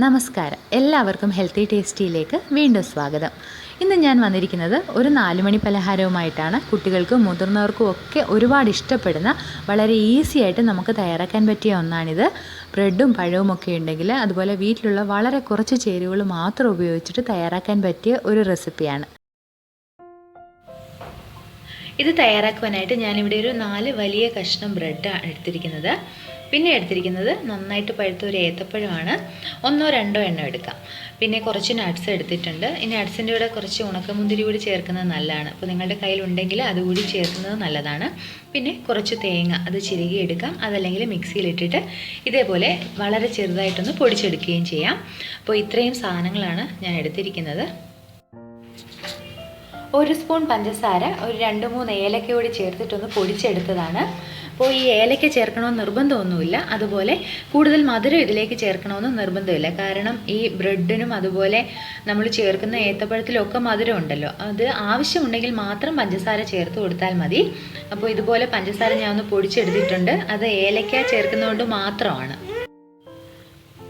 നമസ്കാരം, എല്ലാവർക്കും ഹെൽത്തി ടേസ്റ്റിയിലേക്ക് വീണ്ടും സ്വാഗതം. ഇന്ന് ഞാൻ വന്നിരിക്കുന്നത് ഒരു 4 മണി പലഹാരവുമായിട്ടാണ്. കുട്ടികൾക്കും മുതിർന്നവർക്കും ഒക്കെ ഒരുപാട് ഇഷ്ടപ്പെടുന്ന വളരെ ഈസി ആയിട്ട് നമുക്ക് തയ്യാറാക്കാൻ പറ്റിയ ഒന്നാണിത്. ബ്രെഡും പഴവും ഒക്കെ ഉണ്ടെങ്കിൽ അതുപോലെ വീട്ടിലുള്ള വളരെ കുറച്ച് ചേരുവകൾ മാത്രം ഉപയോഗിച്ചിട്ട് തയ്യാറാക്കാൻ പറ്റിയ ഒരു റെസിപ്പിയാണ്. ഇത് തയ്യാറാക്കുവാനായിട്ട് ഞാനിവിടെ ഒരു 4 വലിയ കഷ്ണം ബ്രെഡാണ് എടുത്തിരിക്കുന്നത്. പിന്നെ എടുത്തിരിക്കുന്നത് നന്നായിട്ട് പഴുത്ത ഒരു ഏത്തപ്പഴമാണ്. 1-2 എണ്ണം എടുക്കാം. പിന്നെ കുറച്ച് നട്ട്സ് എടുത്തിട്ടുണ്ട്. ഈ നട്ട്സിൻ്റെ കൂടെ കുറച്ച് ഉണക്കമുന്തിരി കൂടി ചേർക്കുന്നത് നല്ലതാണ്. അപ്പോൾ നിങ്ങളുടെ കയ്യിലുണ്ടെങ്കിൽ അതുകൂടി ചേർക്കുന്നത് നല്ലതാണ്. പിന്നെ കുറച്ച് തേങ്ങ, അത് ചിരകി എടുക്കാം, അതല്ലെങ്കിൽ മിക്സിയിലിട്ടിട്ട് ഇതേപോലെ വളരെ ചെറുതായിട്ടൊന്ന് പൊടിച്ചെടുക്കുകയും ചെയ്യാം. അപ്പോൾ ഇത്രയും സാധനങ്ങളാണ് ഞാൻ എടുത്തിരിക്കുന്നത്. 1 സ്പൂൺ പഞ്ചസാര, ഒരു 2-3 ഏലക്ക കൂടി ചേർത്തിട്ടൊന്ന് പൊടിച്ചെടുത്തതാണ്. അപ്പോൾ ഈ ഏലക്ക ചേർക്കണമെന്ന് നിർബന്ധമൊന്നുമില്ല, അതുപോലെ കൂടുതൽ മധുരം ഇതിലേക്ക് ചേർക്കണമെന്ന് നിർബന്ധമില്ല. കാരണം ഈ ബ്രെഡിനും അതുപോലെ നമ്മൾ ചേർക്കുന്ന ഏത്തപ്പഴത്തിലൊക്കെ മധുരം ഉണ്ടല്ലോ, അത് ആവശ്യമുണ്ടെങ്കിൽ മാത്രം പഞ്ചസാര ചേർത്ത് കൊടുത്താൽ മതി. അപ്പോൾ ഇതുപോലെ പഞ്ചസാര ഞാൻ ഒന്ന് പൊടിച്ചെടുത്തിട്ടുണ്ട്. അത് ഏലക്ക ചേർക്കുന്നതുകൊണ്ട് മാത്രമാണ്.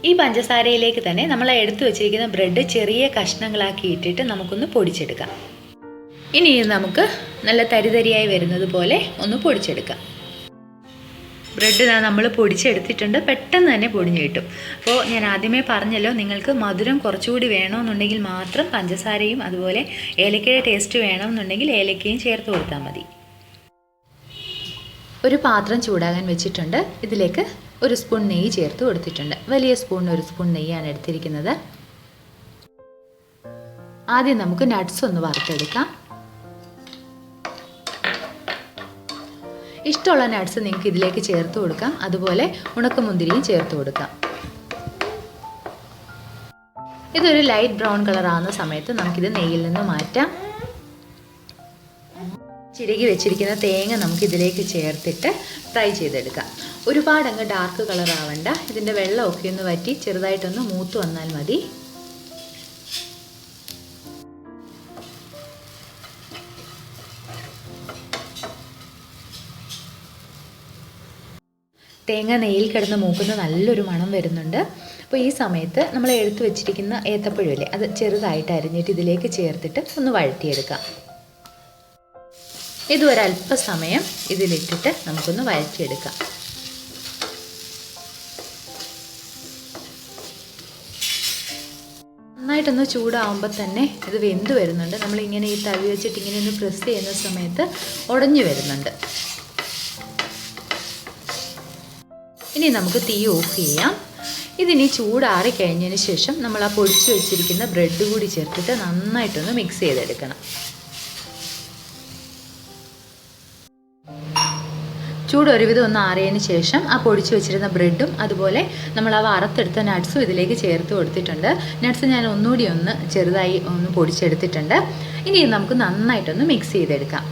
ഈ പഞ്ചസാരയിലേക്ക് തന്നെ നമ്മൾ എടുത്തു വെച്ചിരിക്കുന്ന ബ്രെഡ് ചെറിയ കഷ്ണങ്ങളാക്കി ഇട്ടിട്ട് നമുക്കൊന്ന് പൊടിച്ചെടുക്കാം. ഇനി നമുക്ക് നല്ല തരിതരിയായി വരുന്നത് പോലെ ഒന്ന് പൊടിച്ചെടുക്കാം. ബ്രെഡ് നമ്മൾ പൊടിച്ചെടുത്തിട്ടുണ്ട്, പെട്ടെന്ന് തന്നെ പൊടിഞ്ഞ് കിട്ടും. അപ്പോൾ ഞാൻ ആദ്യമേ പറഞ്ഞല്ലോ, നിങ്ങൾക്ക് മധുരം കുറച്ചുകൂടി വേണമെന്നുണ്ടെങ്കിൽ മാത്രം പഞ്ചസാരയും അതുപോലെ ഏലക്കയുടെ ടേസ്റ്റ് വേണമെന്നുണ്ടെങ്കിൽ ഏലക്കയും ചേർത്ത് കൊടുത്താൽ മതി. ഒരു പാത്രം ചൂടാകാൻ വെച്ചിട്ടുണ്ട്. ഇതിലേക്ക് 1 സ്പൂൺ നെയ്യ് ചേർത്ത് കൊടുത്തിട്ടുണ്ട്. വലിയ സ്പൂണിന് 1 സ്പൂൺ നെയ്യാണ് എടുത്തിരിക്കുന്നത്. ആദ്യം നമുക്ക് നട്ട്സ് ഒന്ന് വറുത്തെടുക്കാം. ഇഷ്ടമുള്ള നട്ട്സ് നിങ്ങൾക്ക് ഇതിലേക്ക് ചേർത്ത് കൊടുക്കാം, അതുപോലെ ഉണക്കമുന്തിരിയും ചേർത്ത് കൊടുക്കാം. ഇതൊരു ലൈറ്റ് ബ്രൗൺ കളർ ആകുന്ന സമയത്ത് നമുക്കിത് നെയ്യിൽ നിന്ന് മാറ്റാം. ചിരകി വെച്ചിരിക്കുന്ന തേങ്ങ നമുക്ക് ഇതിലേക്ക് ചേർത്തിട്ട് ഫ്രൈ ചെയ്തെടുക്കാം. ഒരുപാട് അങ്ങ് ഡാർക്ക് കളർ ആവണ്ട, ഇതിൻ്റെ വെള്ളമൊക്കെ ഒന്ന് വറ്റി ചെറുതായിട്ടൊന്ന് മൂത്ത് വന്നാൽ മതി. തേങ്ങ നെയ്യിൽ കിടന്ന് മൂക്കുന്ന നല്ലൊരു മണം വരുന്നുണ്ട്. അപ്പോൾ ഈ സമയത്ത് നമ്മൾ എടുത്തു വെച്ചിരിക്കുന്ന ഏത്തപ്പഴമില്ലേ, അത് ചെറുതായിട്ട് അരിഞ്ഞിട്ട് ഇതിലേക്ക് ചേർത്തിട്ട് ഒന്ന് വഴറ്റിയെടുക്കാം. ഇത് ഒരല്പസമയം ഇതിലിട്ടിട്ട് നമുക്കൊന്ന് വഴറ്റിയെടുക്കാം. നന്നായിട്ടൊന്ന് ചൂടാവുമ്പോൾ തന്നെ ഇത് വെന്ത് വരുന്നുണ്ട്. നമ്മളിങ്ങനെ ഈ തവി വെച്ചിട്ട് ഇങ്ങനെ ഒന്ന് പ്രസ് ചെയ്യുന്ന സമയത്ത് ഉടഞ്ഞു വരുന്നുണ്ട്. ഇനി നമുക്ക് തീ ഓഫ് ചെയ്യാം. ഇതിനി ചൂടാറി കഴിഞ്ഞതിന് ശേഷം നമ്മൾ ആ പൊടിച്ച് വെച്ചിരിക്കുന്ന ബ്രെഡ് കൂടി ചേർത്തിട്ട് നന്നായിട്ടൊന്ന് മിക്സ് ചെയ്തെടുക്കണം. ചൂട് ഒരുവിധം ഒന്ന് ആറിയതിന് ശേഷം ആ പൊടിച്ച് വെച്ചിരുന്ന ബ്രെഡും അതുപോലെ നമ്മൾ ആ വറുത്തെടുത്ത നട്ട്സും ഇതിലേക്ക് ചേർത്ത് കൊടുത്തിട്ടുണ്ട്. നട്ട്സ് ഞാൻ ഒന്നുകൂടി ഒന്ന് ചെറുതായി ഒന്ന് പൊടിച്ചെടുത്തിട്ടുണ്ട്. ഇനി നമുക്ക് നന്നായിട്ടൊന്ന് മിക്സ് ചെയ്തെടുക്കാം.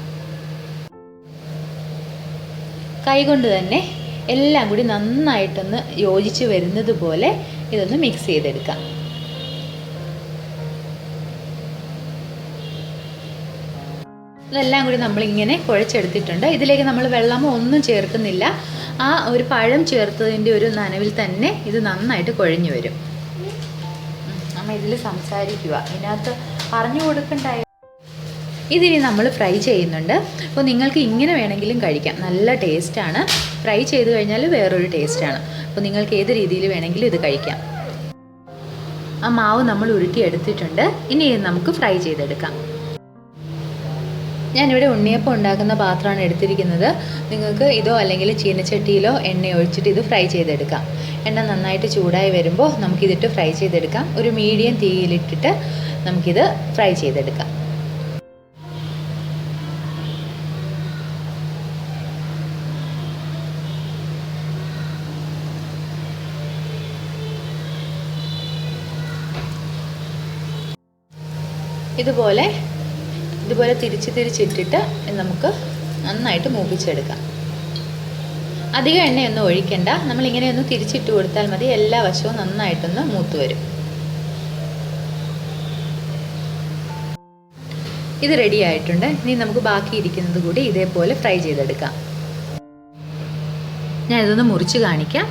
കൈകൊണ്ട് തന്നെ എല്ലാം കൂടി നന്നായിട്ടൊന്ന് യോജിച്ച് വരുന്നത് പോലെ ഇതൊന്ന് മിക്സ് ചെയ്തെടുക്കാം. ഇതെല്ലാം കൂടി നമ്മളിങ്ങനെ കുഴച്ചെടുത്തിട്ടുണ്ട്. ഇതിലേക്ക് നമ്മൾ വെള്ളമോ ഒന്നും ചേർക്കുന്നില്ല. ആ ഒരു പഴം ചേർത്തതിൻ്റെ ഒരു നനവിൽ തന്നെ ഇത് നന്നായിട്ട് കുഴഞ്ഞു വരും. അമ്മ ഇതിൽ സംസാരിക്കുക, ഇതിനകത്ത് പറഞ്ഞു കൊടുക്കണ്ടായ. ഇതിനി നമ്മൾ ഫ്രൈ ചെയ്യുന്നുണ്ട്. അപ്പോൾ നിങ്ങൾക്ക് ഇങ്ങനെ വേണമെങ്കിലും കഴിക്കാം, നല്ല ടേസ്റ്റാണ്. ഫ്രൈ ചെയ്ത് കഴിഞ്ഞാൽ വേറൊരു ടേസ്റ്റാണ്. അപ്പോൾ നിങ്ങൾക്ക് ഏത് രീതിയിൽ വേണമെങ്കിലും ഇത് കഴിക്കാം. ആ മാവ് നമ്മൾ ഉരുട്ടിയെടുത്തിട്ടുണ്ട്. ഇനി നമുക്ക് ഫ്രൈ ചെയ്തെടുക്കാം. ഞാനിവിടെ ഉണ്ണിയപ്പം ഉണ്ടാക്കുന്ന പാത്രമാണ് എടുത്തിരിക്കുന്നത്. നിങ്ങൾക്ക് ഇതോ അല്ലെങ്കിൽ ചീനച്ചട്ടിയിലോ എണ്ണ ഒഴിച്ചിട്ട് ഇത് ഫ്രൈ ചെയ്തെടുക്കാം. എണ്ണ നന്നായിട്ട് ചൂടായി വരുമ്പോൾ നമുക്കിതിട്ട് ഫ്രൈ ചെയ്തെടുക്കാം. ഒരു മീഡിയം തീയിലിട്ടിട്ട് നമുക്കിത് ഫ്രൈ ചെയ്തെടുക്കാം. ഇതുപോലെ തിരിച്ചിട്ടിട്ട് നമുക്ക് നന്നായിട്ട് മൂപ്പിച്ചെടുക്കാം. അധികം എണ്ണയൊന്നും ഒഴിക്കണ്ട, നമ്മളിങ്ങനെ ഒന്ന് തിരിച്ചിട്ട് കൊടുത്താൽ മതി. എല്ലാ വശവും നന്നായിട്ടൊന്ന് മൂത്ത് വരും. ഇത് റെഡി ആയിട്ടുണ്ട്. ഇനി നമുക്ക് ബാക്കി ഇരിക്കുന്നത് കൂടി ഇതേപോലെ ഫ്രൈ ചെയ്തെടുക്കാം. ഞാൻ ഇതൊന്ന് മുറിച്ച് കാണിക്കാം.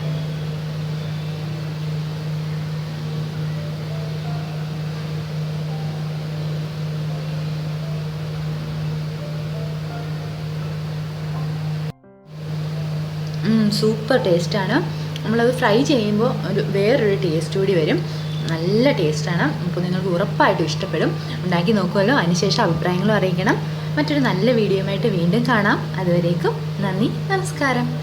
സൂപ്പർ ടേസ്റ്റാണ്. നമ്മളത് ഫ്രൈ ചെയ്യുമ്പോൾ വേറൊരു ടേസ്റ്റ് കൂടി വരും. നല്ല ടേസ്റ്റാണ്. അപ്പോൾ നിങ്ങൾക്ക് ഉറപ്പായിട്ടും ഇഷ്ടപ്പെടും. ഉണ്ടാക്കി നോക്കുമല്ലോ, അതിനുശേഷം അഭിപ്രായങ്ങളും അറിയിക്കണം. മറ്റൊരു നല്ല വീഡിയോയുമായിട്ട് വീണ്ടും കാണാം. അതുവരേക്കും നന്ദി, നമസ്കാരം.